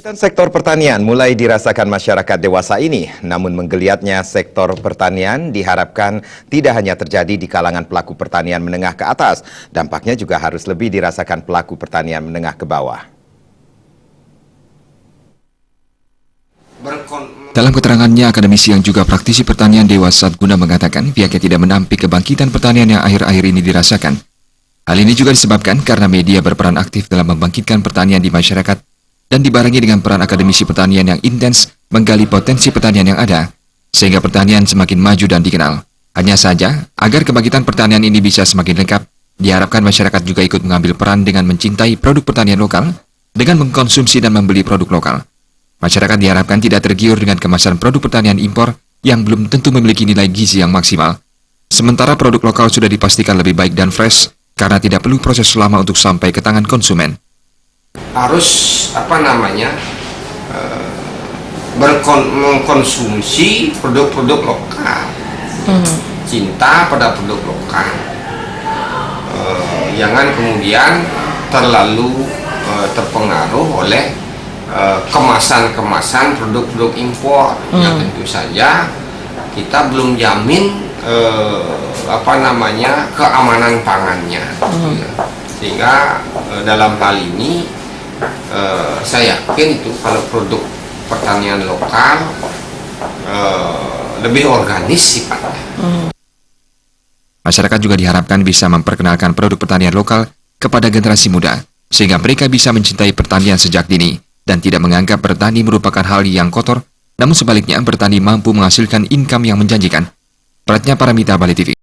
Kebangkitan sektor pertanian mulai dirasakan masyarakat dewasa ini, namun menggeliatnya sektor pertanian diharapkan tidak hanya terjadi di kalangan pelaku pertanian menengah ke atas, dampaknya juga harus lebih dirasakan pelaku pertanian menengah ke bawah. Dalam keterangannya, akademisi yang juga praktisi pertanian Dewa Satguna mengatakan pihaknya tidak menampik kebangkitan pertanian yang akhir-akhir ini dirasakan. Hal ini juga disebabkan karena media berperan aktif dalam membangkitkan pertanian di masyarakat dan dibarengi dengan peran akademisi pertanian yang intens menggali potensi pertanian yang ada, sehingga pertanian semakin maju dan dikenal. Hanya saja, agar kebangkitan pertanian ini bisa semakin lengkap, diharapkan masyarakat juga ikut mengambil peran dengan mencintai produk pertanian lokal, dengan mengkonsumsi dan membeli produk lokal. Masyarakat diharapkan tidak tergiur dengan kemasan produk pertanian impor yang belum tentu memiliki nilai gizi yang maksimal. Sementara produk lokal sudah dipastikan lebih baik dan fresh, karena tidak perlu proses lama untuk sampai ke tangan konsumen. Harus mengkonsumsi produk-produk lokal, cinta pada produk lokal, jangan kemudian terlalu terpengaruh oleh kemasan-kemasan produk-produk impor yang tentu saja kita belum jamin keamanan pangannya, sehingga dalam hal ini saya yakin itu kalau produk pertanian lokal lebih organis sifatnya. Masyarakat juga diharapkan bisa memperkenalkan produk pertanian lokal kepada generasi muda, sehingga mereka bisa mencintai pertanian sejak dini dan tidak menganggap bertani merupakan hal yang kotor, namun sebaliknya bertani mampu menghasilkan income yang menjanjikan. Pratnya Paramita, Bali TV.